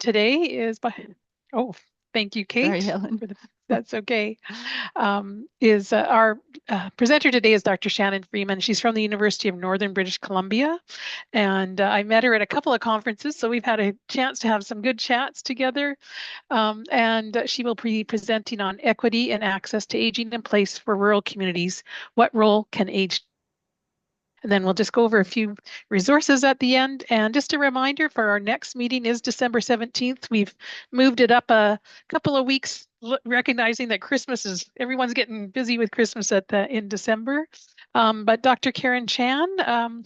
today is by, oh, thank you, Sorry, Kate. Helen. That's okay. Is our presenter today is Dr. Shannon Freeman. She's from the University of Northern British Columbia. And I met her at a couple of conferences, so we've had a chance to have some good chats together. And she will be presenting on equity and access to aging in place for rural communities. What role can age? And then we'll just go over a few resources at the end. And just a reminder for our next meeting is December 17th. We've moved it up a couple of weeks, recognizing that Christmas is, everyone's getting busy with Christmas in December. But Dr. Karen Chan,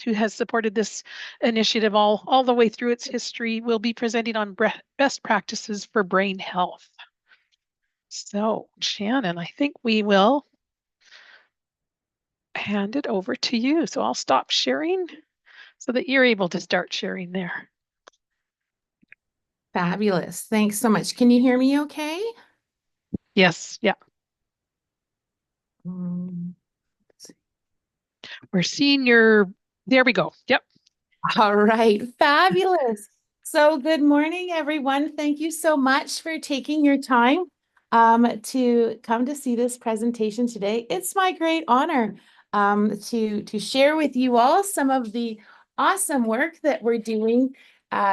who has supported this initiative all the way through its history, will be presenting on best practices for brain health. So, Shannon, I think we will hand it over to you. So I'll stop sharing so that you're able to start sharing there. Fabulous. Thanks so much. Can you hear me okay? Yes, yeah. Um, We're seeing there we go. Yep. All right. Fabulous. So good morning, everyone. Thank you so much for taking your time to come to see this presentation today. It's my great honor to share with you all some of the awesome work that we're doing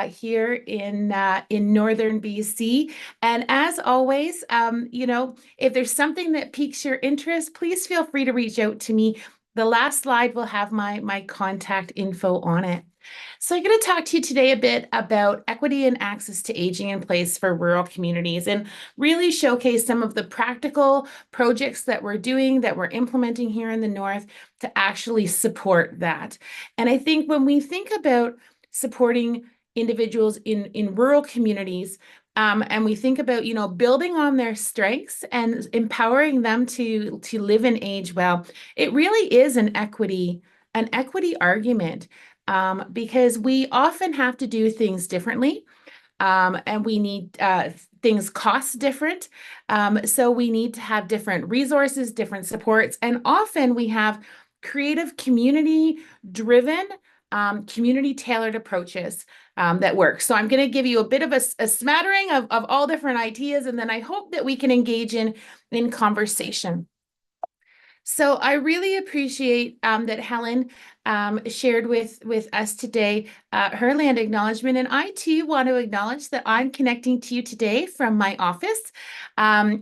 here in northern BC. And as always, if there's something that piques your interest, please feel free to reach out to me. The last slide will have my contact info on it. So I'm going to talk to you today a bit about equity and access to aging in place for rural communities and really showcase some of the practical projects that we're doing, that we're implementing here in the North to actually support that. And I think when we think about supporting individuals in rural communities, and we think about, building on their strengths and empowering them to live and age well, it really is an equity argument. Because we often have to do things differently, and we need things cost different. So we need to have different resources, different supports, and often we have creative, community-driven, community-tailored approaches that work. So I'm going to give you a bit of a smattering of all different ideas, and then I hope that we can engage in conversation. So I really appreciate that Helen shared with us today her land acknowledgement. And I too want to acknowledge that I'm connecting to you today from my office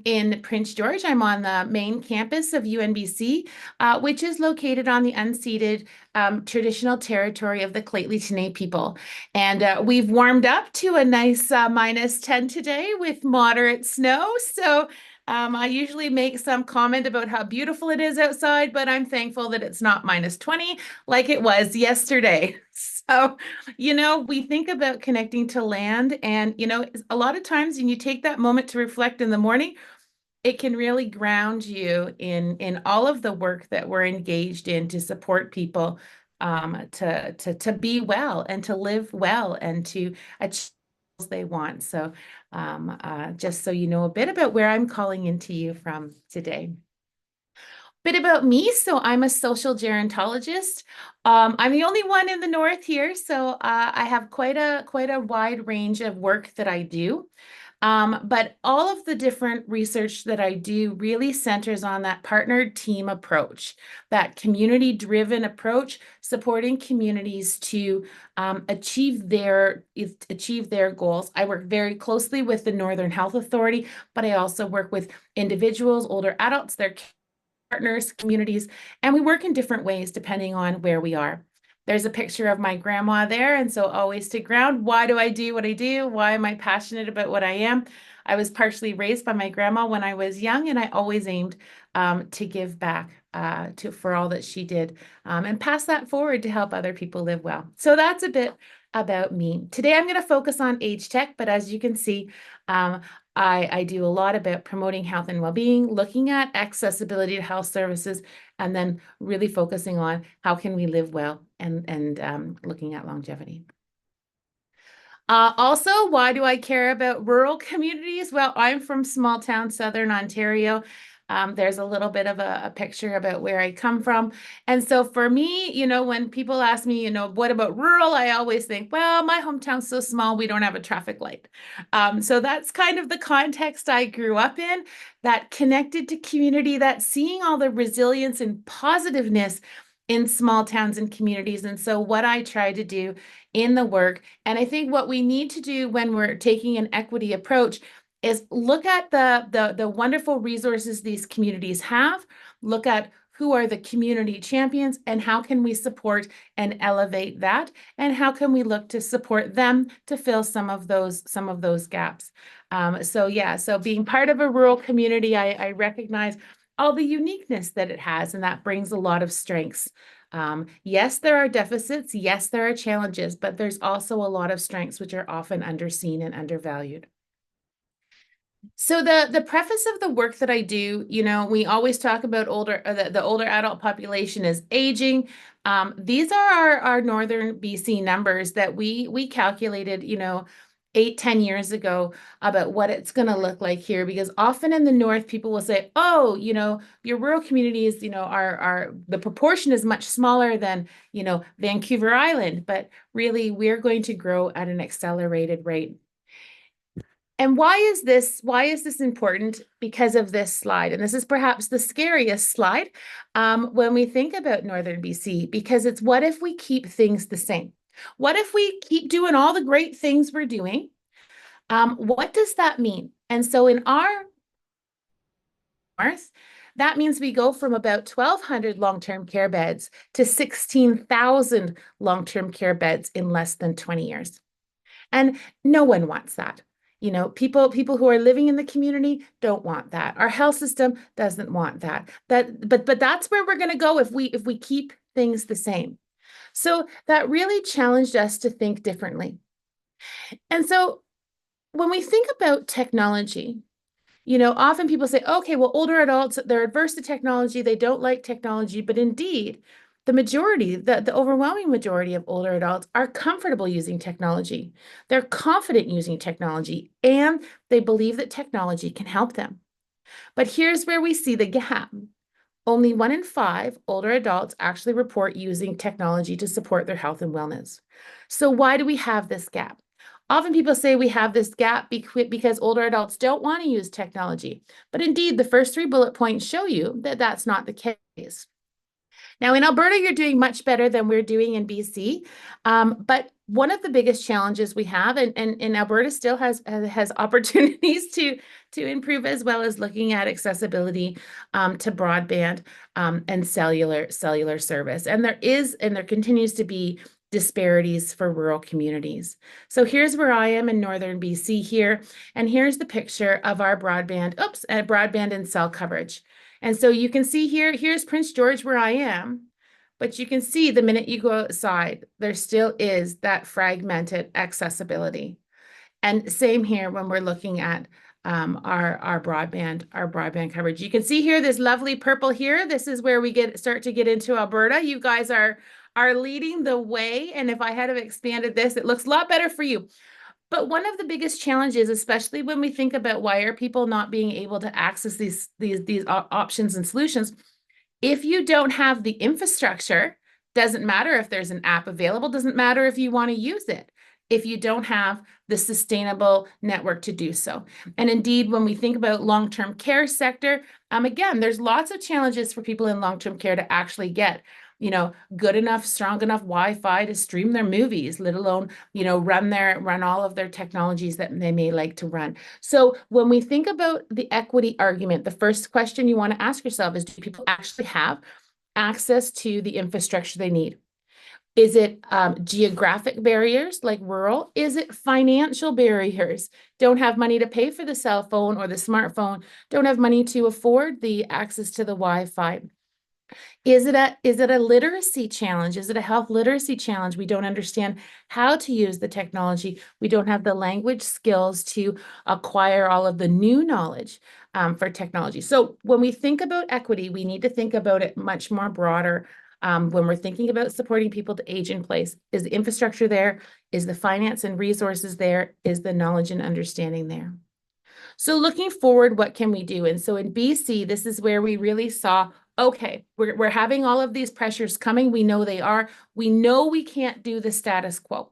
in Prince George. I'm on the main campus of UNBC, which is located on the unceded traditional territory of the Lheidli people. And we've warmed up to a nice -10 today with moderate snow. So I usually make some comment about how beautiful it is outside, but I'm thankful that it's not -20 like it was yesterday. So, we think about connecting to land, and, a lot of times when you take that moment to reflect in the morning, it can really ground you in all of the work that we're engaged in to support people to be well and to live well and to achieve they want. So just so you know a bit about where I'm calling into you from today. Bit about me. So I'm a social gerontologist. I'm the only one in the North here, so I have quite a wide range of work that I do. But all of the different research that I do really centers on that partnered team approach, that community-driven approach, supporting communities to achieve their goals. I work very closely with the Northern Health Authority, but I also work with individuals, older adults, their partners, communities, and we work in different ways depending on where we are. There's a picture of my grandma there, and so always to ground, why do I do what I do? Why am I passionate about what I am? I was partially raised by my grandma when I was young, and I always aimed to give back for all that she did and pass that forward to help other people live well. So that's a bit about me. Today I'm going to focus on age tech, but as you can see, I do a lot about promoting health and well-being, looking at accessibility to health services, and then really focusing on how can we live well and looking at longevity. Also, why do I care about rural communities? Well, I'm from small town Southern Ontario. There's a little bit of a picture about where I come from. And so for me, when people ask me, what about rural? I always think, well, my hometown's so small, we don't have a traffic light. So that's kind of the context I grew up in, that connected to community, that seeing all the resilience and positiveness in small towns and communities. And so what I try to do in the work, and I think what we need to do when we're taking an equity approach, is look at the wonderful resources these communities have, look at who are the community champions and how can we support and elevate that, and how can we look to support them to fill some of those gaps. So being part of a rural community, I recognize all the uniqueness that it has, and that brings a lot of strengths. Yes, there are deficits. Yes, there are challenges, but there's also a lot of strengths which are often underseen and undervalued. So the preface of the work that I do, we always talk about the older adult population is aging. These are our northern BC numbers that we calculated, 8-10 years ago, about what it's going to look like here. Because often in the north, people will say, "Oh, your rural communities, are the proportion is much smaller than Vancouver Island," but really we're going to grow at an accelerated rate. And why is this important? Because of this slide. And this is perhaps the scariest slide when we think about Northern BC, because it's what if we keep things the same? What if we keep doing all the great things we're doing? What does that mean? And so in our north, that means we go from about 1,200 long-term care beds to 16,000 long-term care beds in less than 20 years. And no one wants that. People who are living in the community don't want that. Our health system doesn't want that. But that's where we're going to go if we keep things the same. So that really challenged us to think differently. And so when we think about technology, often people say, okay, well, older adults, they're adverse to technology, they don't like technology, but indeed, the overwhelming majority of older adults are comfortable using technology. They're confident using technology, and they believe that technology can help them. But here's where we see the gap. Only 1 in 5 older adults actually report using technology to support their health and wellness. So why do we have this gap? Often people say we have this gap because older adults don't want to use technology. But indeed, the first 3 bullet points show you that that's not the case. Now, in Alberta, you're doing much better than we're doing in BC. But one of the biggest challenges we have, and Alberta still has opportunities to improve, as well as looking at accessibility to broadband and cellular service. And there continues to be disparities for rural communities. So here's where I am in northern BC here, and here's the picture of our broadband and cell coverage. And so you can see here's Prince George where I am, but you can see the minute you go outside, there still is that fragmented accessibility. And same here when we're looking at our broadband coverage. You can see here this lovely purple here. This is where we start to get into Alberta. You guys are leading the way. And if I had have expanded this, it looks a lot better for you. But one of the biggest challenges, especially when we think about why are people not being able to access these options and solutions, if you don't have the infrastructure, doesn't matter if there's an app available, doesn't matter if you want to use it, if you don't have the sustainable network to do so. And indeed, when we think about long-term care sector, again, there's lots of challenges for people in long-term care to actually get good enough, strong enough Wi-Fi to stream their movies, let alone, run all of their technologies that they may like to run. So when we think about the equity argument, the first question you want to ask yourself is, do people actually have access to the infrastructure they need? Is it geographic barriers like rural? Is it financial barriers? Don't have money to pay for the cell phone or the smartphone, don't have money to afford the access to the Wi-Fi. Is it a literacy challenge? Is it a health literacy challenge? We don't understand how to use the technology. We don't have the language skills to acquire all of the new knowledge for technology. So when we think about equity, we need to think about it much more broader. When we're thinking about supporting people to age in place, is the infrastructure there? Is the finance and resources there? Is the knowledge and understanding there? So looking forward, what can we do? And so in BC, this is where we really saw, okay, we're having all of these pressures coming. We know they are. We know we can't do the status quo.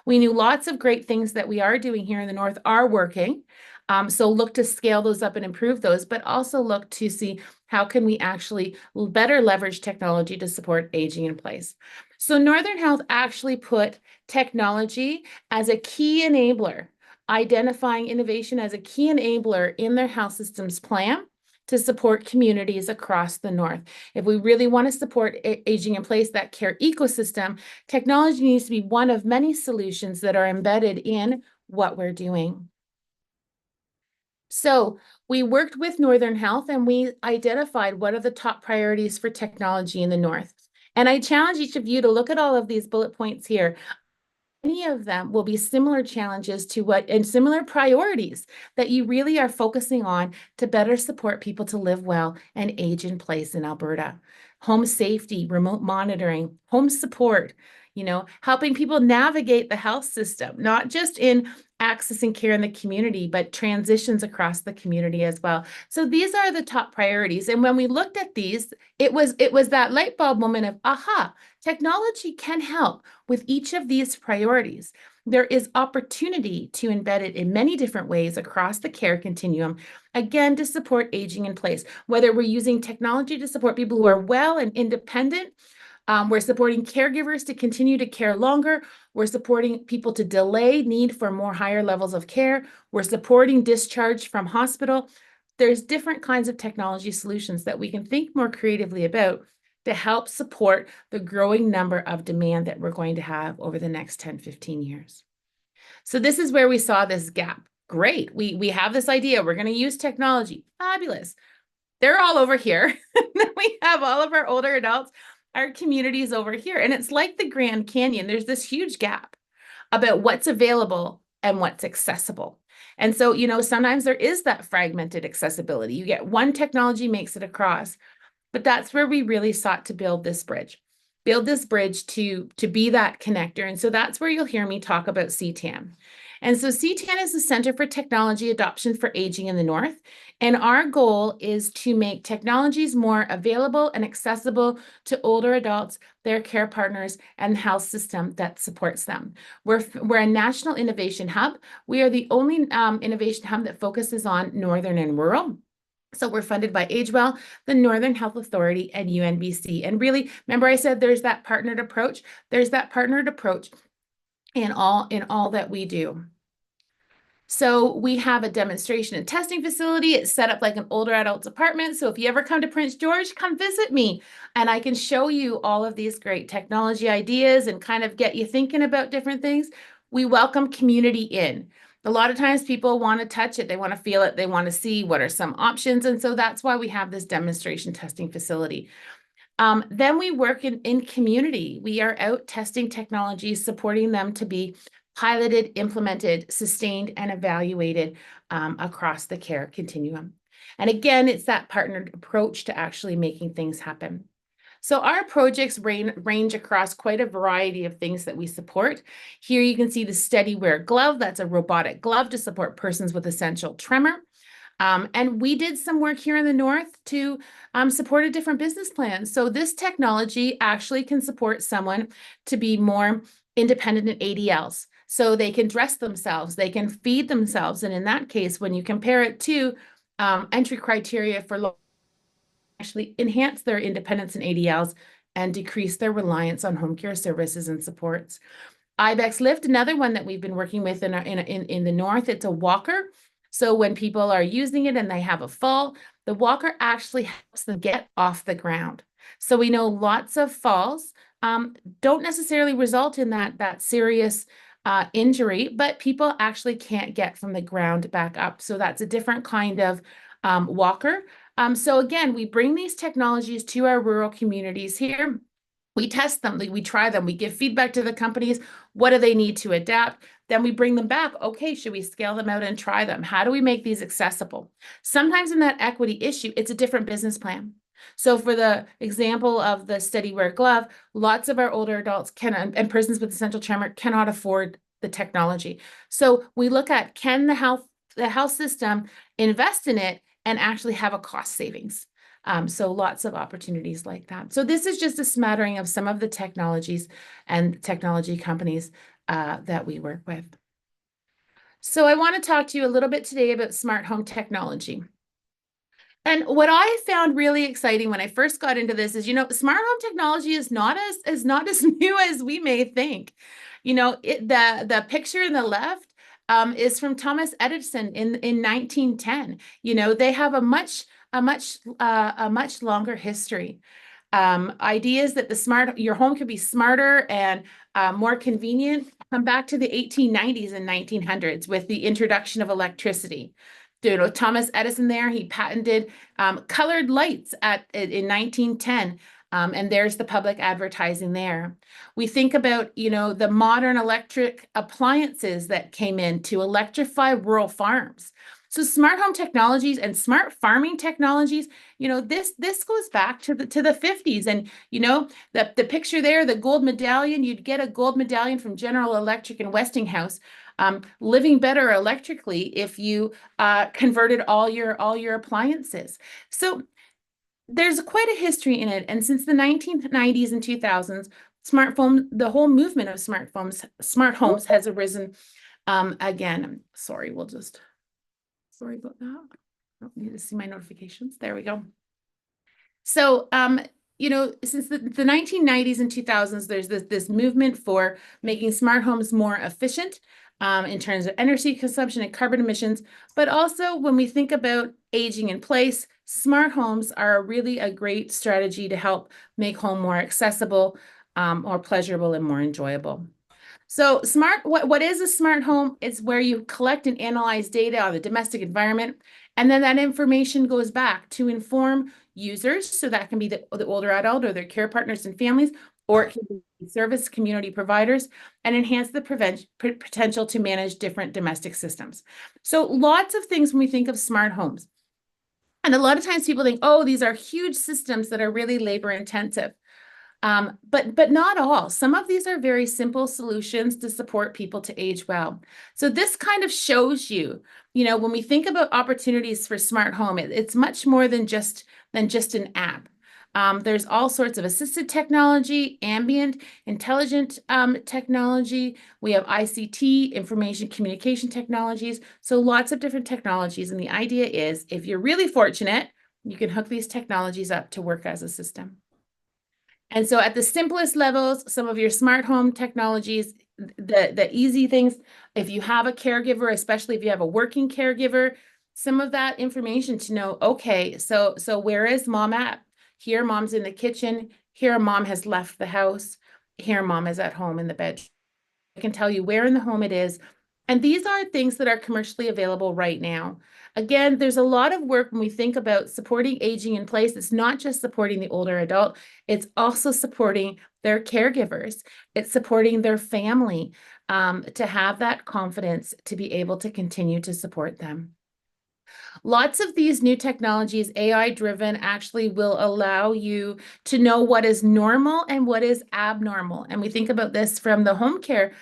We knew lots of great things that we are doing here in the North are working. So look to scale those up and improve those, but also look to see how can we actually better leverage technology to support aging in place. So Northern Health actually put technology as a key enabler, identifying innovation as a key enabler in their health systems plan to support communities across the North. If we really want to support aging in place, that care ecosystem, technology needs to be one of many solutions that are embedded in what we're doing. So we worked with Northern Health and we identified what are the top priorities for technology in the North. And I challenge each of you to look at all of these bullet points here. Many of them will be similar challenges to what and similar priorities that you really are focusing on to better support people to live well and age in place in Alberta. Home safety, remote monitoring, home support, helping people navigate the health system, not just in accessing care in the community, but transitions across the community as well. So these are the top priorities. And when we looked at these, it was that light bulb moment of, aha, technology can help with each of these priorities. There is opportunity to embed it in many different ways across the care continuum, again, to support aging in place, whether we're using technology to support people who are well and independent. We're supporting caregivers to continue to care longer. We're supporting people to delay need for more higher levels of care. We're supporting discharge from hospital. There's different kinds of technology solutions that we can think more creatively about to help support the growing number of demand that we're going to have over the next 10, 15 years. So this is where we saw this gap. Great, we have this idea, we're going to use technology. Fabulous. They're all over here. We have all of our older adults, our communities over here. And it's like the Grand Canyon. There's this huge gap about what's available and what's accessible. And so, sometimes there is that fragmented accessibility. You get one technology makes it across, but that's where we really sought to build this bridge to be that connector. And so that's where you'll hear me talk about CTAN. And so CTAN is the Center for Technology Adoption for Aging in the North. And our goal is to make technologies more available and accessible to older adults, their care partners, and the health system that supports them. We're a national innovation hub. We are the only innovation hub that focuses on northern and rural. So we're funded by AgeWell, the Northern Health Authority, and UNBC. And really, remember I said there's that partnered approach. There's that partnered approach in all that we do. So we have a demonstration and testing facility. It's set up like an older adults apartment. So if you ever come to Prince George, come visit me and I can show you all of these great technology ideas and kind of get you thinking about different things. We welcome community in. A lot of times people want to touch it. They want to feel it. They want to see what are some options. And so that's why we have this demonstration testing facility. Then we work in community. We are out testing technologies, supporting them to be piloted, implemented, sustained, and evaluated across the care continuum. And again, it's that partnered approach to actually making things happen. So our projects range across quite a variety of things that we support. Here you can see the Steady Wear glove. That's a robotic glove to support persons with essential tremor. And we did some work here in the North to support a different business plan. So this technology actually can support someone to be more independent in ADLs. So they can dress themselves, they can feed themselves. And in that case, when you compare it to entry criteria for actually enhance their independence in ADLs and decrease their reliance on home care services and supports. Ibex Lift, another one that we've been working with in the North, it's a walker. So when people are using it and they have a fall, the walker actually helps them get off the ground. So we know lots of falls don't necessarily result in that serious injury, but people actually can't get from the ground back up. So that's a different kind of walker. So again, we bring these technologies to our rural communities here. We test them, we try them, we give feedback to the companies. What do they need to adapt? Then we bring them back. Okay, should we scale them out and try them? How do we make these accessible? Sometimes in that equity issue, it's a different business plan. So for the example of the Steady Wear glove, lots of our older adults and persons with essential tremor cannot afford the technology. So we look at, can the health health system invest in it and actually have a cost savings. So lots of opportunities like that. So this is just a smattering of some of the technologies and technology companies that we work with. So I want to talk to you a little bit today about smart home technology. And what I found really exciting when I first got into this is, smart home technology is not as new as we may think. The picture in the left is from Thomas Edison in 1910. They have a much longer history. Ideas that your home could be smarter and more convenient come back to the 1890s and 1900s with the introduction of electricity. Thomas Edison there, he patented colored lights in 1910. And there's the public advertising there. We think about, the modern electric appliances that came in to electrify rural farms. So smart home technologies and smart farming technologies, this goes back to the 50s. And, the picture there, the gold medallion, you'd get a gold medallion from General Electric and Westinghouse. Living better electrically if you converted all your appliances. So there's quite a history in it. And since the 1990s and 2000s, the whole movement of smart homes has arisen again. Sorry about that. I don't need to see my notifications. There we go. So, since the 1990s and 2000s, there's this movement for making smart homes more efficient in terms of energy consumption and carbon emissions. But also when we think about aging in place, smart homes are really a great strategy to help make home more accessible, more pleasurable, and more enjoyable. So what is a smart home? It's where you collect and analyze data on the domestic environment, and then that information goes back to inform users. So that can be the older adult or their care partners and families, or it can be service community providers, and enhance the potential to manage different domestic systems. So lots of things when we think of smart homes. And a lot of times people think, oh, these are huge systems that are really labor intensive. But not all. Some of these are very simple solutions to support people to age well. So this kind of shows you, when we think about opportunities for smart home, it's much more than just an app. There's all sorts of assisted technology, ambient, intelligent technology. We have ICT, information communication technologies. So lots of different technologies. And the idea is, if you're really fortunate, you can hook these technologies up to work as a system. And so at the simplest levels, some of your smart home technologies, the easy things, if you have a caregiver, especially if you have a working caregiver, some of that information to know, okay, so where is mom at? Here, mom's in the kitchen. Here, mom has left the house. Here, mom is at home in the bed. I can tell you where in the home it is. And these are things that are commercially available right now. Again, there's a lot of work when we think about supporting aging in place. It's not just supporting the older adult, it's also supporting their caregivers. It's supporting their family to have that confidence to be able to continue to support them. Lots of these new technologies, AI driven, actually will allow you to know what is normal and what is abnormal. And we think about this from the home care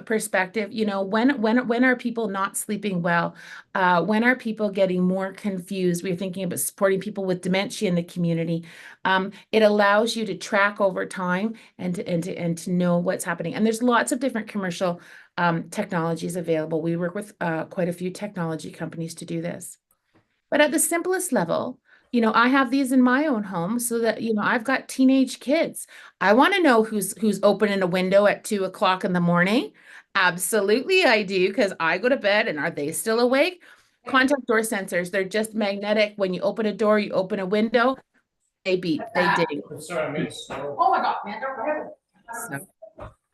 perspective. When are people not sleeping well? When are people getting more confused? We're thinking about supporting people with dementia in the community. It allows you to track over time and to know what's happening. And there's lots of different commercial technologies available. We work with quite a few technology companies to do this. But at the simplest level, I have these in my own home so that, I've got teenage kids. I want to know who's opening a window at 2 o'clock in the morning. Absolutely, I do, because I go to bed and are they still awake? Contact door sensors, they're just magnetic. When you open a door, you open a window, they beep, they ding. Oh my God, man, don't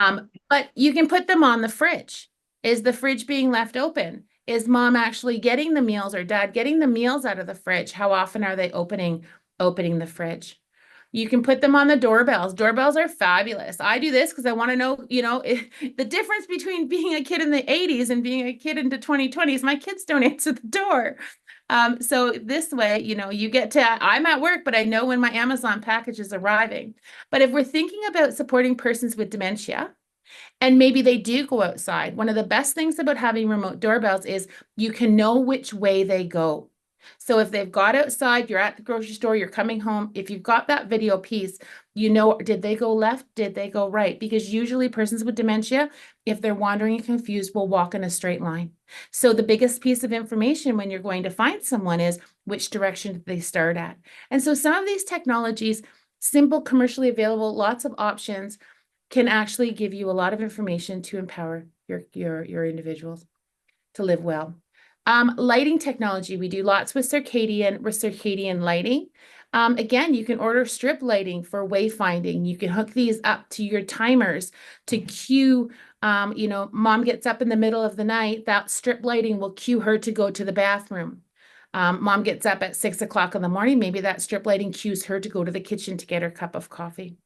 worry. But you can put them on the fridge. Is the fridge being left open? Is mom actually getting the meals or dad getting the meals out of the fridge? How often are they opening the fridge? You can put them on the doorbells. Doorbells are fabulous. I do this because I want to know, the difference between being a kid in the 80s and being a kid into 2020 is my kids don't answer the door. So this way, you get to, I'm at work, but I know when my Amazon package is arriving. But if we're thinking about supporting persons with dementia, And maybe they do go outside. One of the best things about having remote doorbells is you can know which way they go. So if they've got outside, you're at the grocery store, you're coming home, if you've got that video piece, you know, did they go left? Did they go right? Because usually persons with dementia, if they're wandering and confused, will walk in a straight line. So the biggest piece of information when you're going to find someone is which direction did they start at? And so some of these technologies, simple, commercially available, lots of options, can actually give you a lot of information to empower your individuals to live well. Lighting technology, we do lots with circadian lighting. Again, you can order strip lighting for wayfinding. You can hook these up to your timers to cue, you know, mom gets up in the middle of the night, that strip lighting will cue her to go to the bathroom. Mom gets up at 6 o'clock in the morning, maybe that strip lighting cues her to go to the kitchen to get her cup of coffee.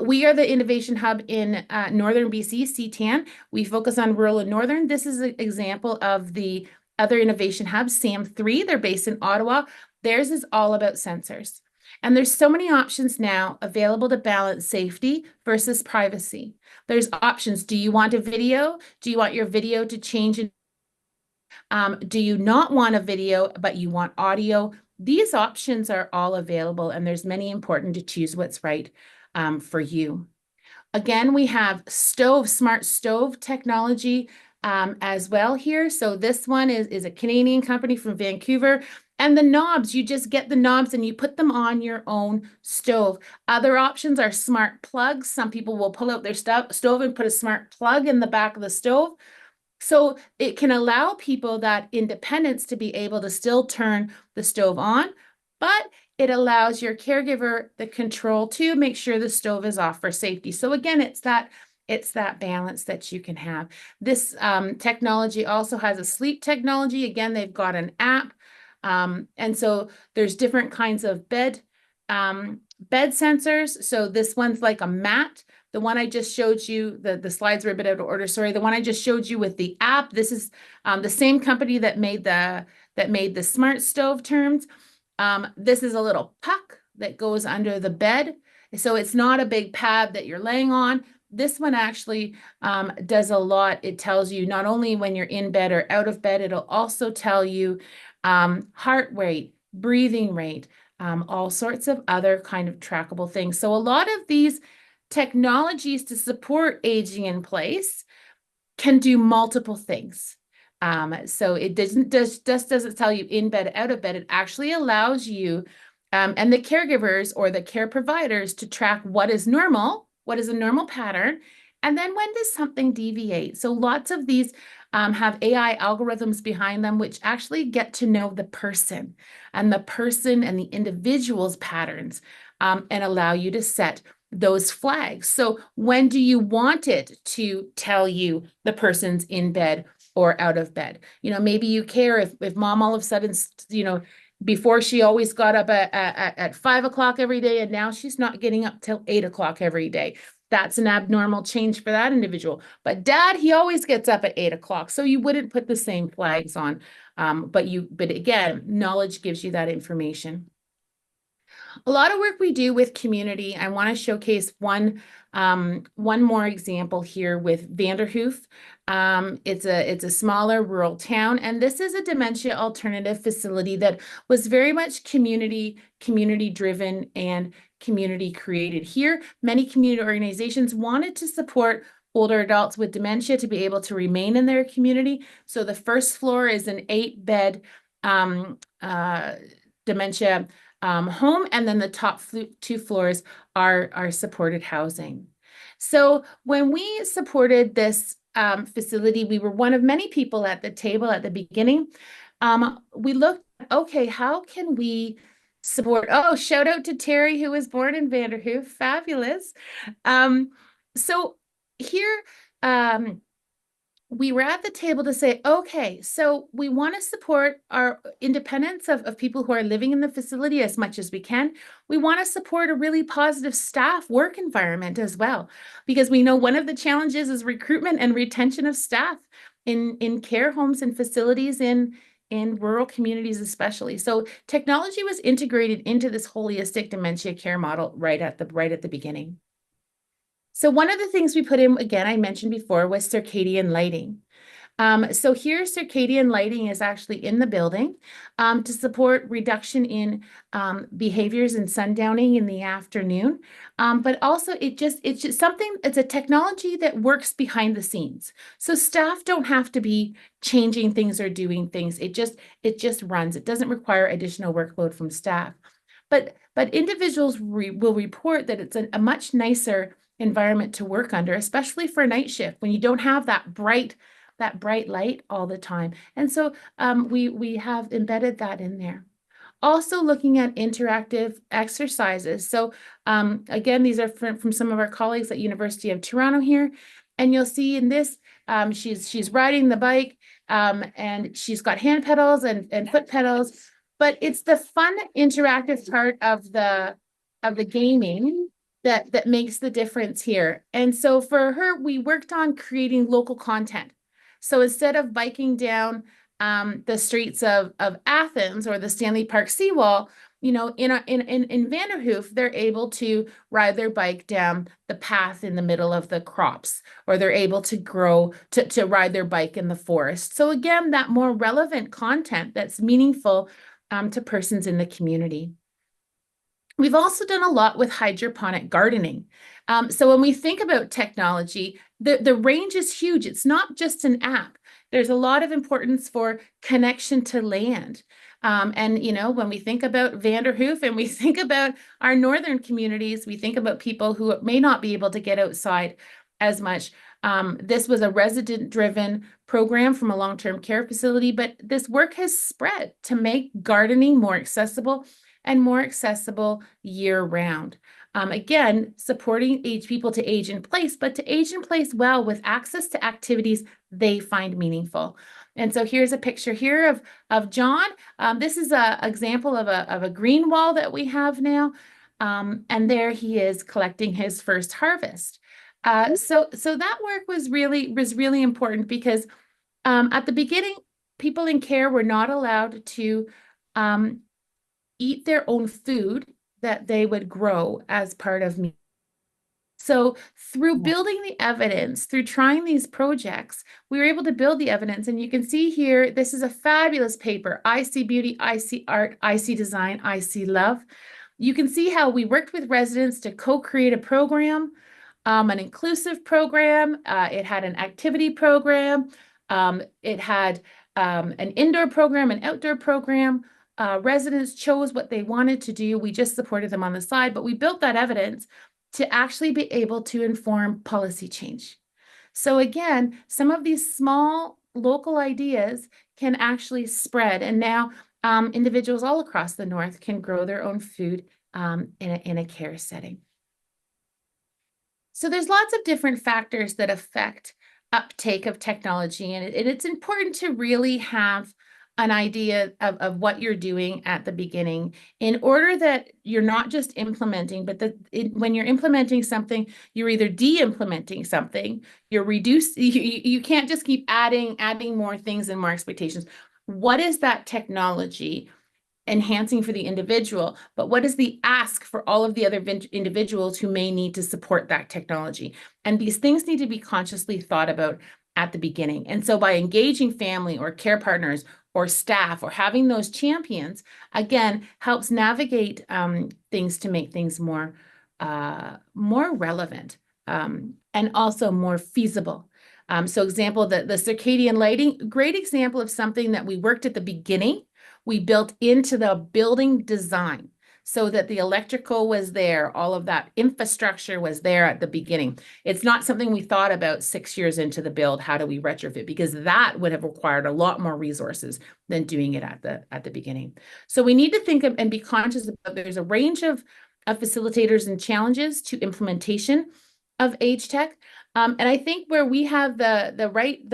We are the innovation hub in Northern BC, CTAN. We focus on rural and northern. This is an example of the other innovation hubs, SAM3. They're based in Ottawa. Theirs is all about sensors. And there's so many options now available to balance safety versus privacy. There's options. Do you want a video? Do you want your video to change? Do you not want a video, but you want audio? These options are all available, and there's many important to choose what's right for you. Again, we have smart stove technology as well here. So this one is a Canadian company from Vancouver. And the knobs, you just get the knobs and you put them on your own stove. Other options are smart plugs. Some people will pull out their stove and put a smart plug in the back of the stove. So it can allow people that independence to be able to still turn the stove on, but it allows your caregiver the control to make sure the stove is off for safety. So again, it's that balance that you can have. This technology also has a sleep technology. Again, they've got an app. And so there's different kinds of bed sensors. So this one's like a mat. The one I just showed you, the slides were a bit out of order. Sorry, the one I just showed you with the app. This is the same company that made the smart stove terms. This is a little puck that goes under the bed. So it's not a big pad that you're laying on. This one actually does a lot. It tells you not only when you're in bed or out of bed, it'll also tell you heart rate, breathing rate, all sorts of other kind of trackable things. So a lot of these technologies to support aging in place can do multiple things. So it just doesn't tell you in bed, out of bed. It actually allows you and the caregivers or the care providers to track what is normal, what is a normal pattern, and then when does something deviate. So lots of these have AI algorithms behind them, which actually get to know the person and the individual's patterns and allow you to set those flags. So when do you want it to tell you the person's in bed or out of bed? You know, maybe you care if mom all of a sudden, you know, before she always got up at 5 o'clock every day, and now she's not getting up till 8 o'clock every day. That's an abnormal change for that individual. But dad, he always gets up at 8 o'clock. So you wouldn't put the same flags on. But again, knowledge gives you that information. A lot of work we do with community. I want to showcase one more example here with Vanderhoof. It's a smaller rural town, and this is a dementia alternative facility that was very much community driven and community created. Here, many community organizations wanted to support older adults with dementia to be able to remain in their community. So the first floor is an 8-bed dementia home, and then the top 2 floors are supported housing. So when we supported this facility, we were one of many people at the table at the beginning. We looked, okay, how can we support? Oh, shout out to Terry, who was born in Vanderhoof. Fabulous. So here, we were at the table to say, okay, so we want to support our independence of people who are living in the facility as much as we can. We want to support a really positive staff work environment as well, because we know one of the challenges is recruitment and retention of staff in care homes and facilities in rural communities especially. So technology was integrated into this holistic dementia care model right at the beginning. So one of the things we put in, again, I mentioned before, was circadian lighting. So here, circadian lighting is actually in the building to support reduction in behaviors in sundowning in the afternoon. But also it's just something, it's a technology that works behind the scenes. So staff don't have to be changing things or doing things. It just runs. It doesn't require additional workload from staff. But individuals will report that it's a much nicer environment to work under, especially for night shift when you don't have that bright light all the time. And so we have embedded that in there. Also looking at interactive exercises. So again, these are from some of our colleagues at University of Toronto here. And you'll see in this, she's riding the bike and she's got hand pedals and foot pedals, but it's the fun interactive part of the gaming that makes the difference here. And so for her, we worked on creating local content. So instead of biking down the streets of Athens or the Stanley Park seawall, you know, in Vanderhoof, they're able to ride their bike down the path in the middle of the crops, or they're able to to ride their bike in the forest. So again, that more relevant content that's meaningful to persons in the community. We've also done a lot with hydroponic gardening. So when we think about technology, the range is huge. It's not just an app. There's a lot of importance for connection to land. And, you know, when we think about Vanderhoof and we think about our northern communities, we think about people who may not be able to get outside as much. This was a resident-driven program from a long-term care facility, but this work has spread to make gardening more accessible and more accessible year-round. Again, supporting people to age in place, but to age in place well with access to activities they find meaningful. And so here's a picture here of John. This is an example of a green wall that we have now. And there he is collecting his first harvest. So that work was really important because at the beginning, people in care were not allowed to eat their own food that they would grow as part of me. So through building the evidence, through trying these projects, we were able to build the evidence. And you can see here, this is a fabulous paper. I see beauty, I see art, I see design, I see love. You can see how we worked with residents to co-create a program, an inclusive program. It had an activity program. It had an indoor program, an outdoor program. Residents chose what they wanted to do. We just supported them on the side, but we built that evidence to actually be able to inform policy change. So again, some of these small local ideas can actually spread. And now individuals all across the North can grow their own food in a care setting. So there's lots of different factors that affect uptake of technology, and it's important to really have an idea of what you're doing at the beginning in order that you're not just implementing, but when you're implementing something, you're either de-implementing something, you can't just keep adding more things and more expectations. What is that technology enhancing for the individual, but what is the ask for all of the other individuals who may need to support that technology? And these things need to be consciously thought about at the beginning. And so by engaging family or care partners or staff or having those champions, again, helps navigate things to make things more relevant and also more feasible. So example, the circadian lighting, great example of something that we worked at the beginning. We built into the building design so that the electrical was there, all of that infrastructure was there at the beginning. It's not something we thought about 6 years into the build, how do we retrofit? Because that would have required a lot more resources than doing it at the beginning. So we need to think of and be conscious about there's a range of facilitators and challenges to implementation of age tech. And I think where we have the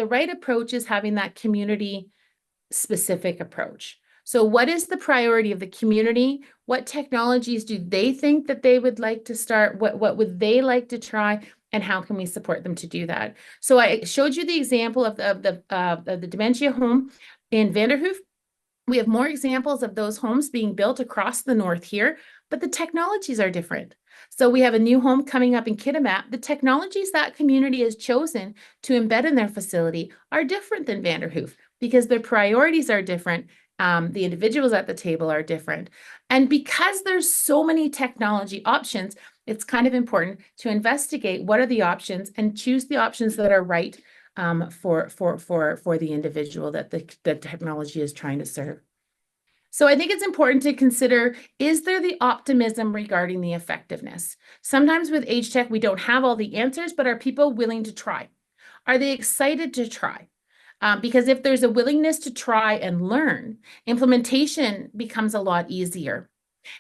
right approach is having that community specific approach. So what is the priority of the community? What technologies do they think that they would like to start? What would they like to try? And how can we support them to do that? So I showed you the example of the dementia home in Vanderhoof. We have more examples of those homes being built across the North here, but the technologies are different. So we have a new home coming up in Kitimat. The technologies that community has chosen to embed in their facility are different than Vanderhoof because their priorities are different. The individuals at the table are different. And because there's so many technology options, it's kind of important to investigate what are the options and choose the options that are right for the individual that the technology is trying to serve. So I think it's important to consider, is there the optimism regarding the effectiveness? Sometimes with age tech, we don't have all the answers, but are people willing to try? Are they excited to try? Because if there's a willingness to try and learn, implementation becomes a lot easier.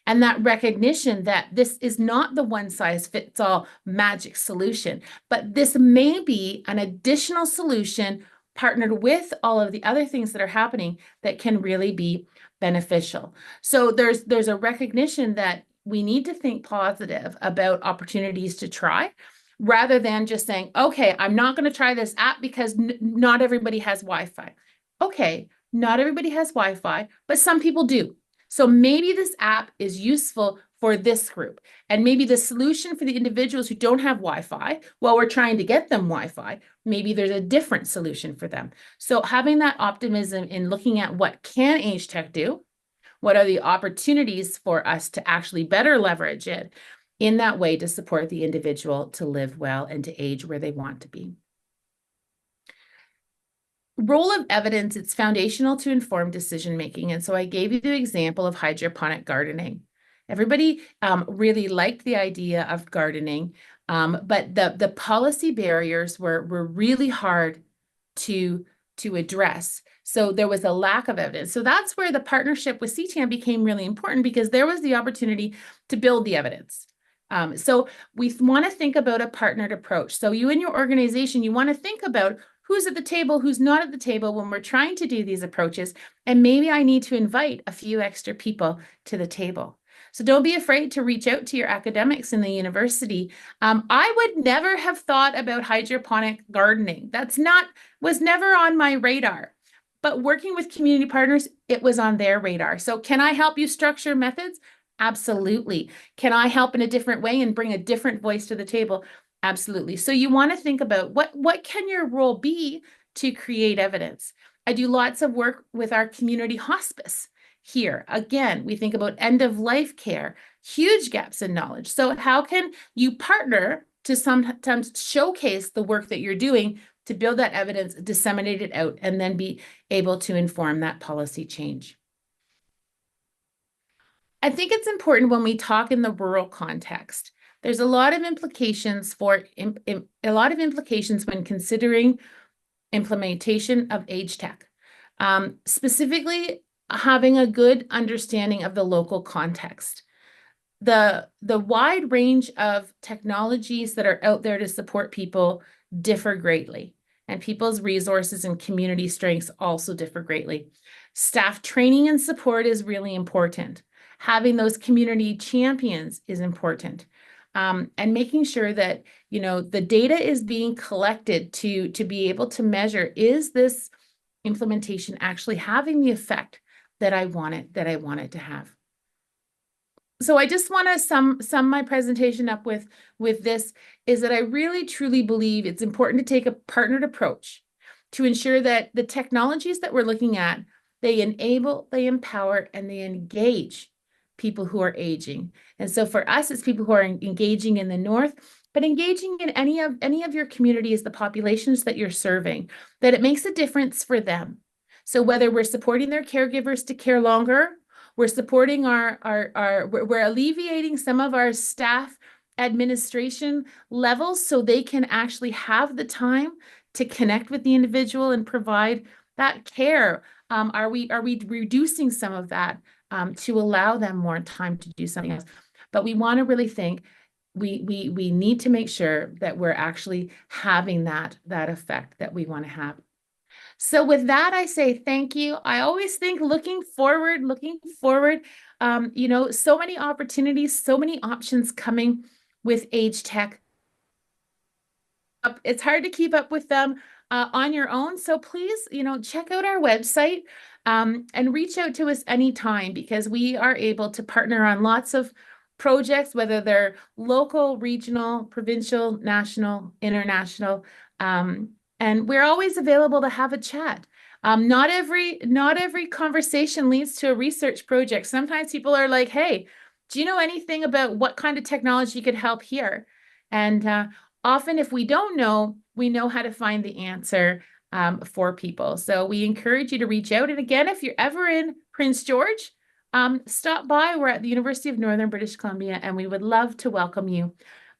And that recognition that this is not the one size fits all magic solution, but this may be an additional solution partnered with all of the other things that are happening that can really be beneficial. So there's a recognition that we need to think positive about opportunities to try rather than just saying, okay, I'm not going to try this app because not everybody has Wi-Fi. Okay, not everybody has Wi-Fi, but some people do. So maybe this app is useful for this group. And maybe the solution for the individuals who don't have Wi-Fi, while we're trying to get them Wi-Fi, maybe there's a different solution for them. So having that optimism in looking at what can age tech do, what are the opportunities for us to actually better leverage it in that way to support the individual to live well and to age where they want to be. Role of evidence, it's foundational to inform decision making. And so I gave you the example of hydroponic gardening. Everybody really liked the idea of gardening, but the policy barriers were really hard to address. So there was a lack of evidence. So that's where the partnership with CTAM became really important because there was the opportunity to build the evidence. So we want to think about a partnered approach. So you and your organization, you want to think about who's at the table, who's not at the table when we're trying to do these approaches. And maybe I need to invite a few extra people to the table. So don't be afraid to reach out to your academics in the university. I would never have thought about hydroponic gardening. Was never on my radar. But working with community partners, it was on their radar. So can I help you structure methods? Absolutely. Can I help in a different way and bring a different voice to the table? Absolutely. So you want to think about what can your role be to create evidence? I do lots of work with our community hospice here. Again, we think about end of life care, huge gaps in knowledge. So how can you partner to sometimes showcase the work that you're doing to build that evidence, disseminate it out, and then be able to inform that policy change? I think it's important when we talk in the rural context. There's a lot of implications when considering implementation of age tech. Specifically, having a good understanding of the local context. The wide range of technologies that are out there to support people differ greatly, and people's resources and community strengths also differ greatly. Staff training and support is really important. Having those community champions is important. And making sure that, the data is being collected to be able to measure, is this implementation actually having the effect that I want it to have? So I just want to sum my presentation up with this, is that I really truly believe it's important to take a partnered approach to ensure that the technologies that we're looking at, they enable, they empower, and they engage people who are aging. And so for us, it's people who are engaging in the north, but engaging in any of your communities, the populations that you're serving, that it makes a difference for them. So whether we're supporting their caregivers to care longer, we're supporting we're alleviating some of our staff administration levels so they can actually have the time to connect with the individual and provide that care. Are we reducing some of that to allow them more time to do something else? But we want to really think, we need to make sure that we're actually having that effect that we want to have. So with that, I say thank you. I always think looking forward, so many opportunities, so many options coming with age tech. It's hard to keep up with them on your own. So please, check out our website and reach out to us anytime, because we are able to partner on lots of projects, whether they're local, regional, provincial, national, international. And we're always available to have a chat. Not every conversation leads to a research project. Sometimes people are like, hey, do you know anything about what kind of technology could help here? And often if we don't know, we know how to find the answer for people. So we encourage you to reach out. And again, if you're ever in Prince George, stop by. We're at the University of Northern British Columbia, and we would love to welcome you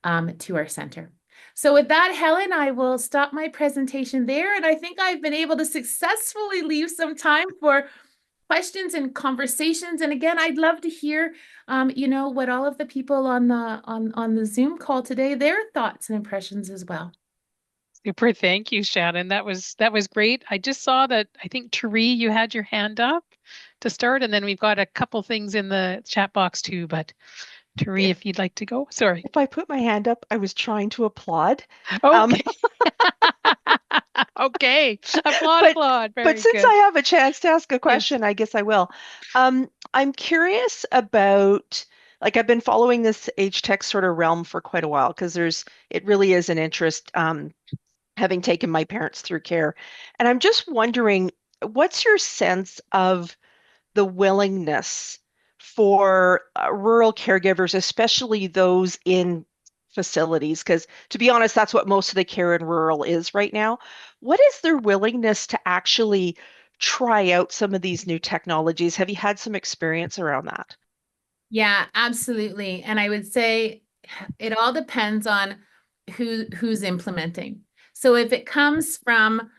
to our center. So with that, Helen, I will stop my presentation there. And I think I've been able to successfully leave some time for questions and conversations. And again, I'd love to hear, what all of the people on the Zoom call today, their thoughts and impressions as well. Super. Thank you, Shannon. That was great. I just saw that, I think, Therese, you had your hand up to start, and then we've got a couple things in the chat box too, but Therese, if you'd like to go. Sorry. If I put my hand up, I was trying to applaud. Okay. Okay. Applaud. Very but since good. I have a chance to ask a question, I guess I will. I'm curious about, like, I've been following this age tech sort of realm for quite a while because it really is an interest, having taken my parents through care. And I'm just wondering, what's your sense of the willingness for rural caregivers, especially those in facilities? Because to be honest, that's what most of the care in rural is right now. What is their willingness to actually try out some of these new technologies? Have you had some experience around that? Yeah, absolutely. And I would say it all depends on who's implementing. So if it comes from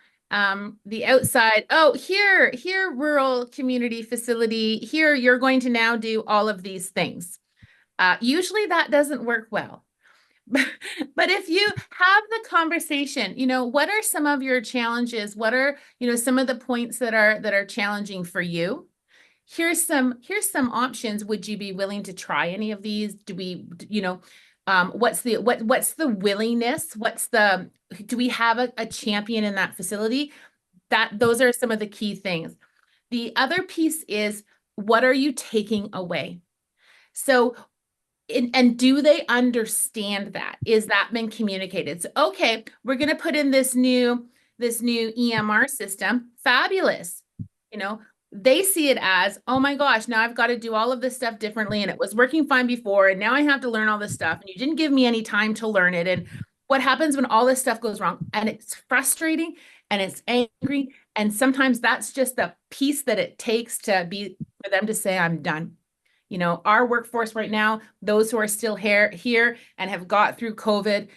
the outside, oh, here, rural community facility, here, you're going to now do all of these things. Usually that doesn't work well. But if you have the conversation, what are some of your challenges? What are, some of the points that are challenging for you? Here's some options. Would you be willing to try any of these? Do we, what's the willingness? Do we have a champion in that facility? Those are some of the key things. The other piece is, what are you taking away? So, and do they understand that? Is that been communicated? So, okay, we're going to put in this new EMR system. Fabulous. They see it as, oh my gosh, now I've got to do all of this stuff differently. And it was working fine before. And now I have to learn all this stuff. And you didn't give me any time to learn it. And what happens when all this stuff goes wrong? And it's frustrating and it's angry. And sometimes that's just the piece that it takes for them to say, I'm done. Our workforce right now, those who are still here and have got through COVID,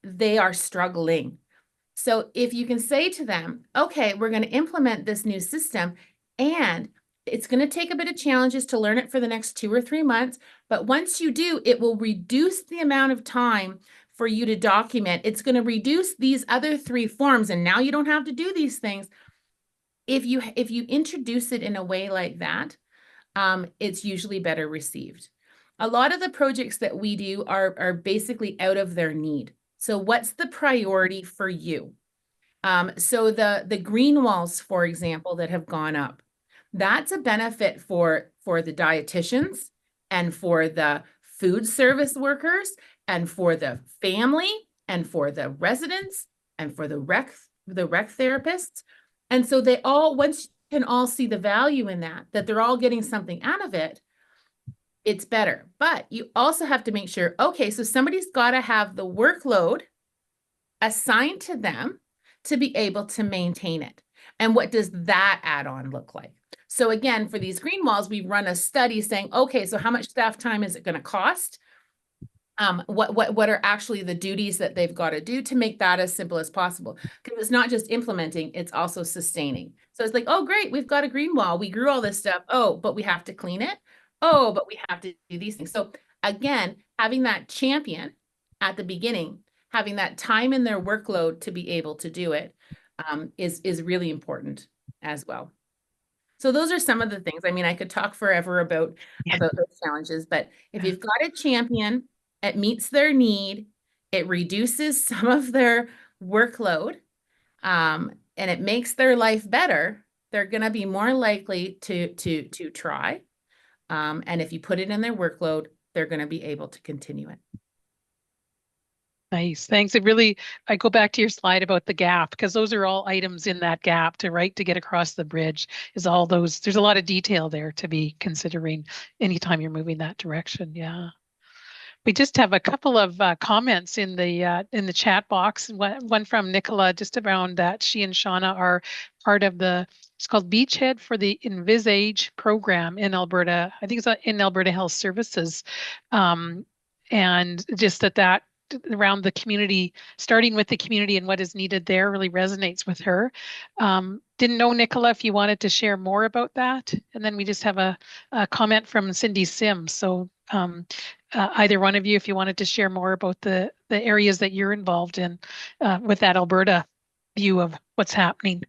they are struggling. So if you can say to them, okay, we're going to implement this new system, and it's going to take a bit of challenges to learn it for the next 2 or 3 months. But once you do, it will reduce the amount of time for you to document. It's going to reduce these other 3 forms. And now you don't have to do these things. If you introduce it in a way like that, it's usually better received. A lot of the projects that we do are basically out of their need. So what's the priority for you? So the green walls, for example, that have gone up, that's a benefit for the dietitians and for the food service workers and for the family and for the residents and for the rec therapists. And so they all, once you can all see the value in that they're all getting something out of it, it's better. But you also have to make sure, okay, so somebody's got to have the workload assigned to them to be able to maintain it. And what does that add-on look like? So again, for these green walls, we've run a study saying, okay, so how much staff time is it going to cost? What are actually the duties that they've got to do to make that as simple as possible? Because it's not just implementing, it's also sustaining. So it's like, oh, great, we've got a green wall. We grew all this stuff. Oh, but we have to clean it. Oh, but we have to do these things. So again, having that champion at the beginning, having that time in their workload to be able to do it is really important as well. So those are some of the things. I mean, I could talk forever about those challenges, but if you've got a champion, it meets their need, it reduces some of their workload, and it makes their life better, they're going to be more likely to try. And if you put it in their workload, they're going to be able to continue it. Nice, thanks. I go back to your slide about the gap, because those are all items in that gap to get across the bridge is all those. There's a lot of detail there to be considering anytime you're moving that direction. Yeah. We just have a couple of comments in the chat box. One from Nicola, just around that she and Shauna are part of it's called Beachhead for the Envisage program in Alberta. I think it's in Alberta Health Services. And just that around the community, starting with the community and what is needed there really resonates with her. Didn't know, Nicola, if you wanted to share more about that. And then we just have a comment from Cindy Sims. So either one of you, if you wanted to share more about the areas that you're involved in with that Alberta view of what's happening.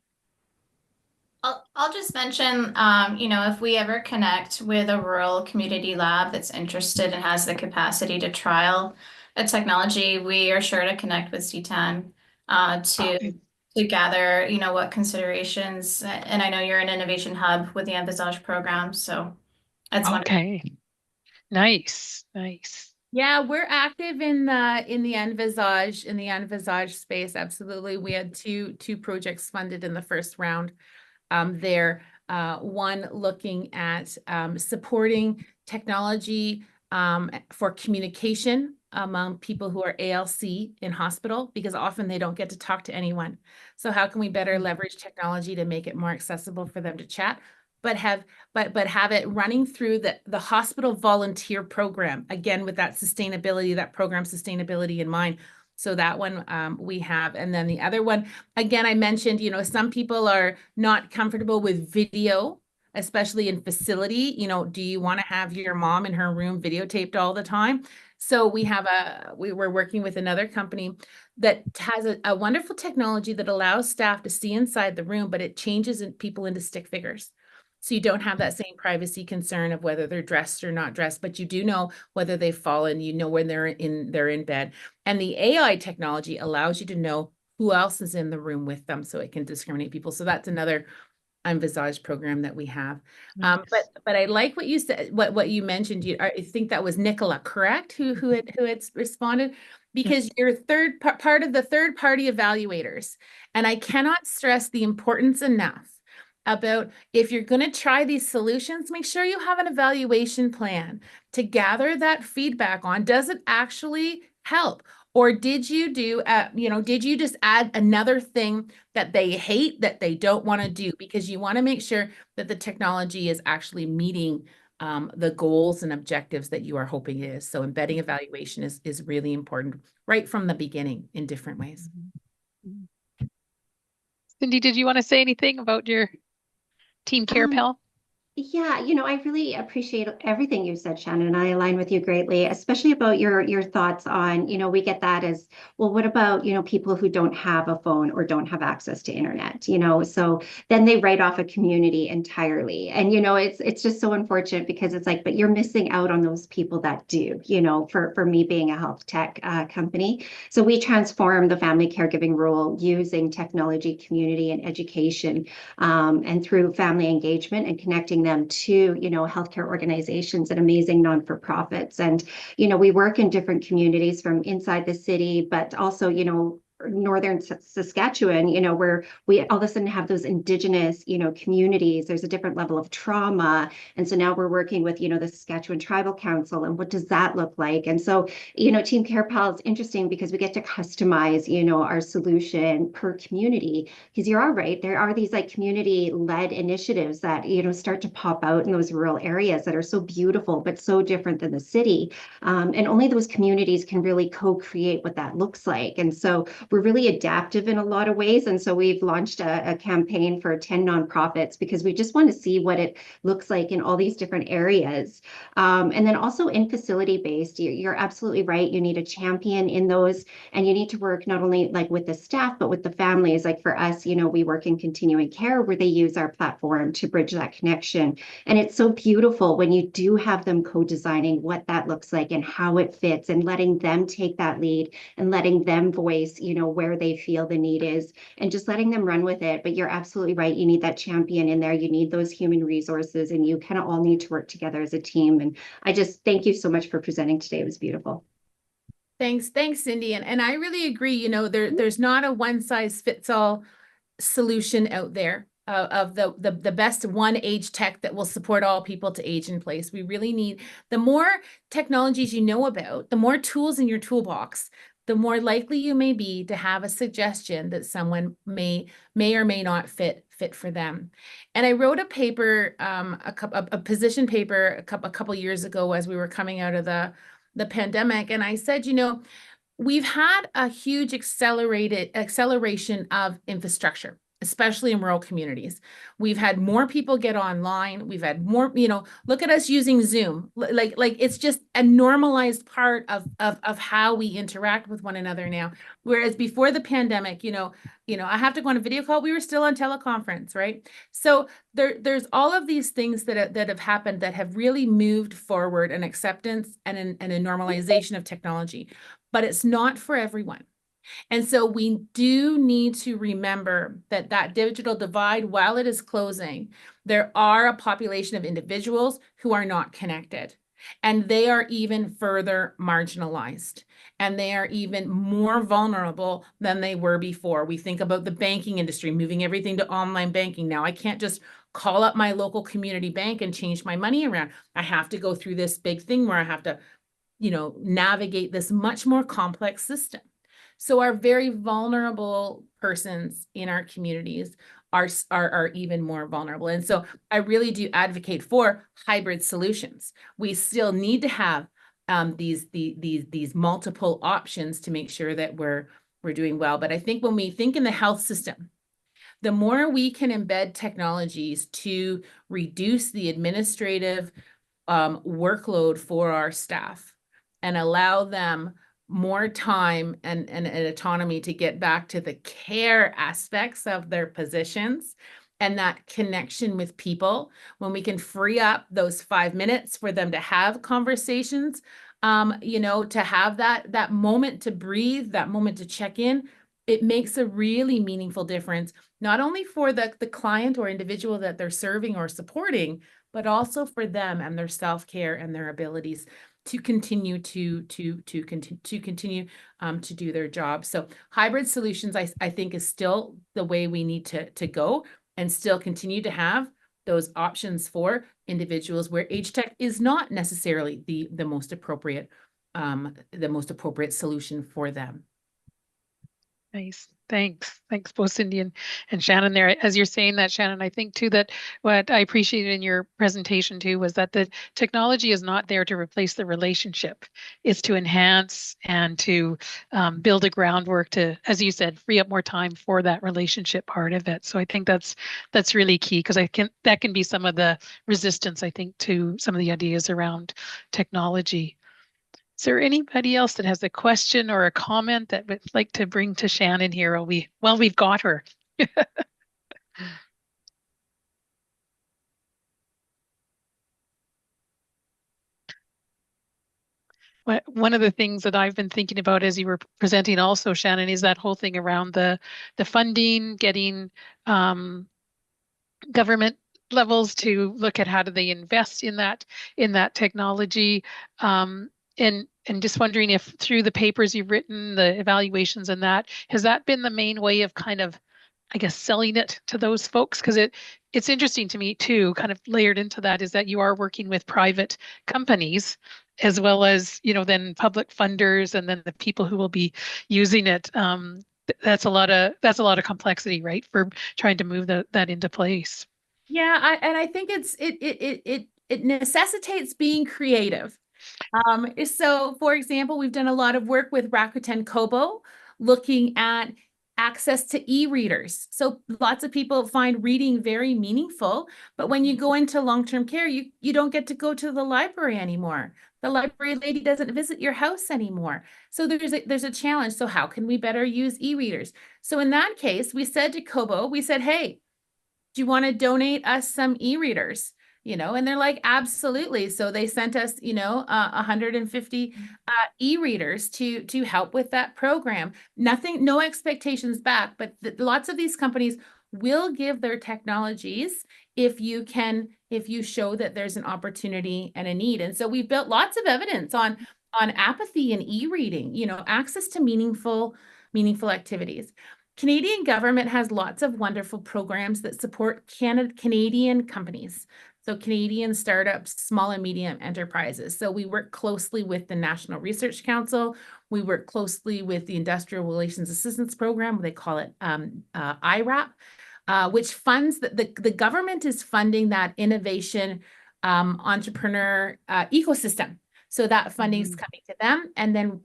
I'll just mention, if we ever connect with a rural community lab that's interested and has the capacity to trial a technology, we are sure to connect with CTAN to gather, what considerations. And I know you're an innovation hub with the Envisage program, so that's wonderful. Okay. Nice. Yeah, we're active in the Envisage space. Absolutely. We had two projects funded in the first round. One looking at supporting technology for communication among people who are ALC in hospital, because often they don't get to talk to anyone. So how can we better leverage technology to make it more accessible for them to chat, but have it running through the hospital volunteer program, again, with that program sustainability in mind. So that one we have. And then the other one, again, I mentioned, some people are not comfortable with video, especially in facility. Do you want to have your mom in her room videotaped all the time? So we're working with another company that has a wonderful technology that allows staff to see inside the room, but it changes people into stick figures. So you don't have that same privacy concern of whether they're dressed or not dressed, but you do know whether they've fallen, when they're in bed. And the AI technology allows you to know who else is in the room with them, so it can discriminate people. So that's another Envisage program that we have. Nice. But I like what you said, what you mentioned. I think that was Nicola, correct? Who had responded, because you're part of the third party evaluators. And I cannot stress the importance enough about, if you're going to try these solutions, make sure you have an evaluation plan to gather that feedback on, does it actually help? Or did you just add another thing that they hate, that they don't want to do? Because you want to make sure that the technology is actually meeting the goals and objectives that you are hoping it is. So embedding evaluation is really important right from the beginning in different ways. Cindy, did you want to say anything about your Team CarePal? Yeah, I really appreciate everything you said, Shannon, and I align with you greatly, especially about your thoughts on, we get that as, well, what about, people who don't have a phone or don't have access to internet, so then they write off a community entirely. And, it's just so unfortunate, because it's like, but you're missing out on those people that do, for me being a health tech company. So we transform the family caregiving role using technology, community, and education, and through family engagement and connecting them to, healthcare organizations and amazing non-for-profits. And, we work in different communities from inside the city, but also, northern Saskatchewan, where we all of a sudden have those Indigenous, communities. There's a different level of trauma. And so now we're working with, the Saskatchewan Tribal Council, and what does that look like? And so, Team CarePal is interesting because we get to customize, our solution per community, because you're all right. There are these like community-led initiatives that, start to pop out in those rural areas that are so beautiful, but so different than the city. And only those communities can really co-create what that looks like. And so we're really adaptive in a lot of ways. And so we've launched a campaign for 10 nonprofits, because we just want to see what it looks like in all these different areas. And then also in facility-based, you're absolutely right. You need a champion in those, and you need to work not only like with the staff, but with the families. Like for us, we work in continuing care, where they use our platform to bridge that connection. And it's so beautiful when you do have them co-designing what that looks like and how it fits, and letting them take that lead and letting them voice, where they feel the need is, and just letting them run with it. But you're absolutely right. You need that champion in there. You need those human resources, and you kind of all need to work together as a team. And I just thank you so much for presenting today. It was beautiful. Thanks, Cindy. And I really agree, there's not a one size fits all solution out there of the best one age tech that will support all people to age in place. We really need, the more technologies you know about, the more tools in your toolbox, the more likely you may be to have a suggestion that someone may or may not fit for them. And I wrote a paper, a position paper a couple years ago as we were coming out of the pandemic. And I said, we've had a huge acceleration of infrastructure, especially in rural communities. We've had more people get online. We've had more, look at us using Zoom. Like it's just a normalized part of how we interact with one another now. Whereas before the pandemic, I have to go on a video call. We were still on teleconference, right? So there's all of these things that have happened that have really moved forward an acceptance and a normalization of technology, but it's not for everyone. And so we do need to remember that digital divide, while it is closing, there are a population of individuals who are not connected. And they are even further marginalized. And they are even more vulnerable than they were before. We think about the banking industry, moving everything to online banking. Now I can't just call up my local community bank and change my money around. I have to go through this big thing where I have to, navigate this much more complex system. So our very vulnerable persons in our communities are even more vulnerable. And so I really do advocate for hybrid solutions. We still need to have these multiple options to make sure that we're doing well. But I think when we think in the health system, the more we can embed technologies to reduce the administrative workload for our staff and allow them more time and autonomy to get back to the care aspects of their positions and that connection with people, when we can free up those 5 minutes for them to have conversations, to have that moment to breathe, that moment to check in, it makes a really meaningful difference, not only for the client or individual that they're serving or supporting, but also for them and their self-care and their abilities to continue to do their job. So hybrid solutions, I think, is still the way we need to go, and still continue to have those options for individuals where age tech is not necessarily the most appropriate solution for them. Nice. Thanks both Cindy and Shannon there. As you're saying that, Shannon, I think too that what I appreciated in your presentation too was that the technology is not there to replace the relationship. It's to enhance and to build a groundwork to, as you said, free up more time for that relationship part of it. So I think that's really key, because that can be some of the resistance, I think, to some of the ideas around technology. Is there anybody else that has a question or a comment that would like to bring to Shannon here while we've got her? One of the things that I've been thinking about as you were presenting also, Shannon, is that whole thing around the funding, getting government levels to look at how do they invest in that technology. And just wondering if through the papers you've written, the evaluations and that, has that been the main way of kind of, I guess, selling it to those folks? Because it's interesting to me too, kind of layered into that, is that you are working with private companies as well as, then public funders, and then the people who will be using it. That's a lot of complexity, right, for trying to move that into place. Yeah, I think it necessitates being creative. So, for example, we've done a lot of work with Rakuten Kobo, looking at access to e-readers. So lots of people find reading very meaningful, but when you go into long-term care, you don't get to go to the library anymore. The library lady doesn't visit your house anymore. So there's a challenge. So how can we better use e-readers? So in that case, we said to Kobo, hey, do you want to donate us some e-readers And they're like, absolutely. So they sent us, 150 e-readers to help with that program. Nothing, no expectations back, but lots of these companies will give their technologies if you show that there's an opportunity and a need. And so we've built lots of evidence on apathy and e-reading, access to meaningful activities. Canadian government has lots of wonderful programs that support Canadian companies. So Canadian startups, small and medium enterprises. So we work closely with the National Research Council. We work closely with the Industrial Relations Assistance Program. They call it IRAP, which funds the government is funding that innovation entrepreneur ecosystem. So that funding is coming to them. And then,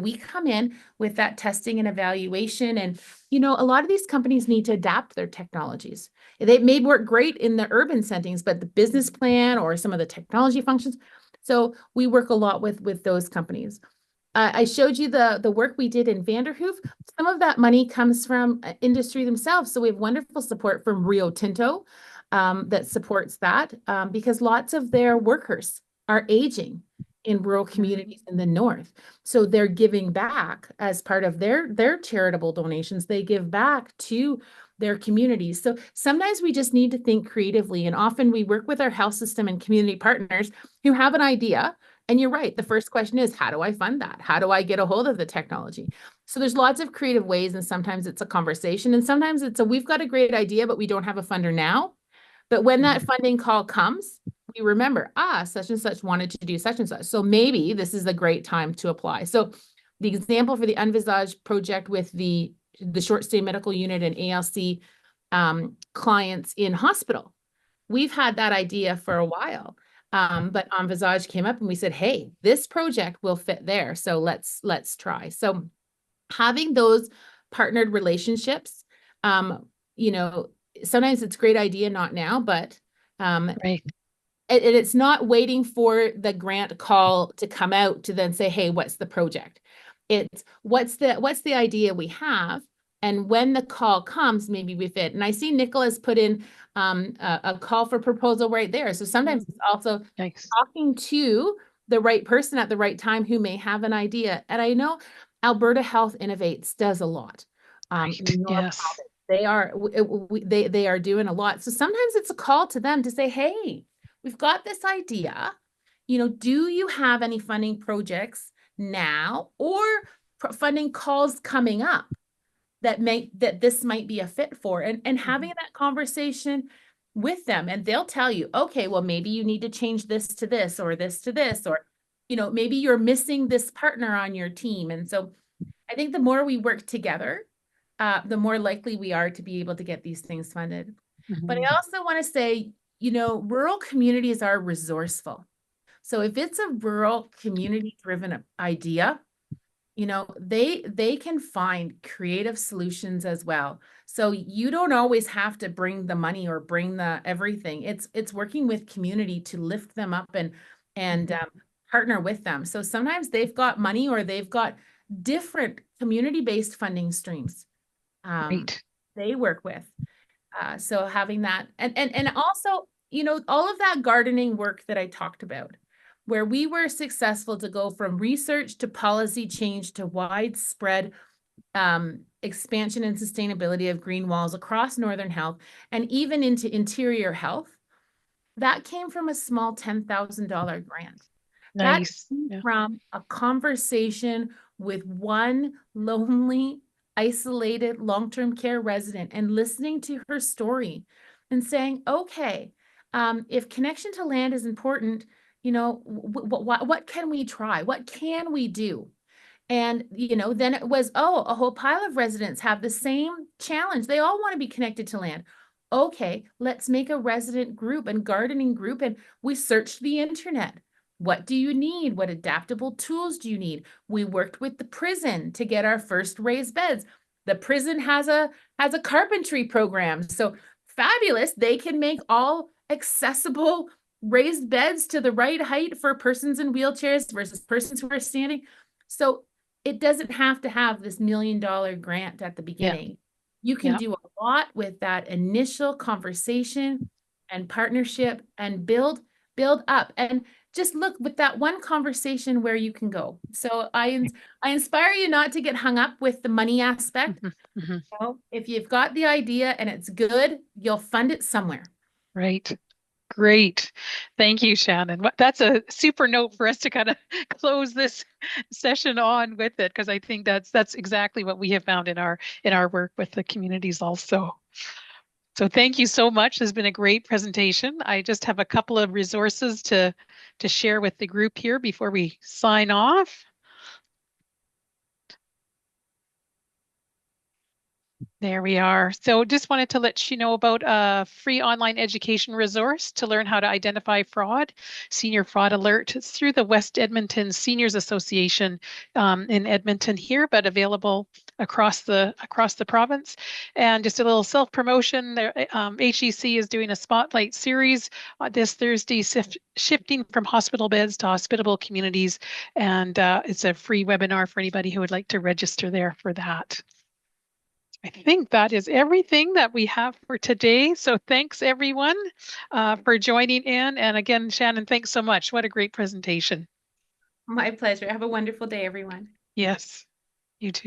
we come in with that testing and evaluation. And, a lot of these companies need to adapt their technologies. They may work great in the urban settings, but the business plan or some of the technology functions. So we work a lot with those companies. I showed you the work we did in Vanderhoof. Some of that money comes from industry themselves. So we have wonderful support from Rio Tinto that supports that because lots of their workers are aging in rural communities in the north. So they're giving back as part of their charitable donations. They give back to their communities. So sometimes we just need to think creatively. And often we work with our health system and community partners who have an idea. And you're right. The first question is, how do I fund that? How do I get a hold of the technology? So there's lots of creative ways. And sometimes it's a conversation. And sometimes it's we've got a great idea, but we don't have a funder now. But when that funding call comes, we remember, such and such wanted to do such and such. So maybe this is a great time to apply. So the example for the Unvisage project with the short stay medical unit and ALC clients in hospital, we've had that idea for a while. But Envisage came up and we said, hey, this project will fit there. So let's try. So having those partnered relationships, sometimes it's a great idea, not now, but Right. it's not waiting for the grant call to come out to then say, hey, what's the project? It's what's the idea we have? And when the call comes, maybe we fit. And I see Nicholas put in a call for proposal right there. So sometimes it's also Nice. talking to the right person at the right time who may have an idea. And I know Alberta Health Innovates does a lot. Right. In your Yes. province. They are doing a lot. So sometimes it's a call to them to say, hey, we've got this idea. Do you have any funding projects now or funding calls coming up that this might be a fit for? And having that conversation with them, and they'll tell you, okay, well, maybe you need to change this to this, or maybe you're missing this partner on your team. And so I think the more we work together, the more likely we are to be able to get these things funded. But I also want to say, rural communities are resourceful. So if it's a rural community-driven idea, they can find creative solutions as well. So you don't always have to bring the money or bring the everything. It's working with community to lift them up and partner with them. So sometimes they've got money or they've got different community-based funding streams. Right. They work with. So having that and also, all of that gardening work that I talked about, where we were successful to go from research to policy change to widespread expansion and sustainability of green walls across Northern Health and even into interior health, that came from a small $10,000 grant. Nice. That came from a conversation with one lonely, isolated long-term care resident and listening to her story and saying, okay, if connection to land is important, what can we try? What can we do? And, then it was, a whole pile of residents have the same challenge. They all want to be connected to land. Okay, let's make a resident group and gardening group. And we searched the internet. What do you need? What adaptable tools do you need? We worked with the prison to get our first raised beds. The prison has a carpentry program. So fabulous. They can make all accessible raised beds to the right height for persons in wheelchairs versus persons who are standing. So it doesn't have to have this $1 million grant at the beginning. You can do a lot with that initial conversation and partnership and build up, and just look with that one conversation where you can go. So I inspire you not to get hung up with the money aspect. Mm-hmm. So if you've got the idea and it's good, you'll fund it somewhere. Right. Great. Thank you, Shannon. That's a super note for us to kind of close this session on with it, because I think that's exactly what we have found in our work with the communities also. So thank you so much. This has been a great presentation. I just have a couple of resources to share with the group here before we sign off. There we are. So just wanted to let you know about a free online education resource to learn how to identify fraud, Senior Fraud Alert. It's through the West Edmonton Seniors Association in Edmonton here, but available across the province. And just a little self-promotion, HEC is doing a spotlight series this Thursday, shifting from hospital beds to hospitable communities. And it's a free webinar for anybody who would like to register there for that. I think that is everything that we have for today. So thanks everyone for joining in. And again, Shannon, thanks so much. What a great presentation. My pleasure. Have a wonderful day, everyone. Yes, you too.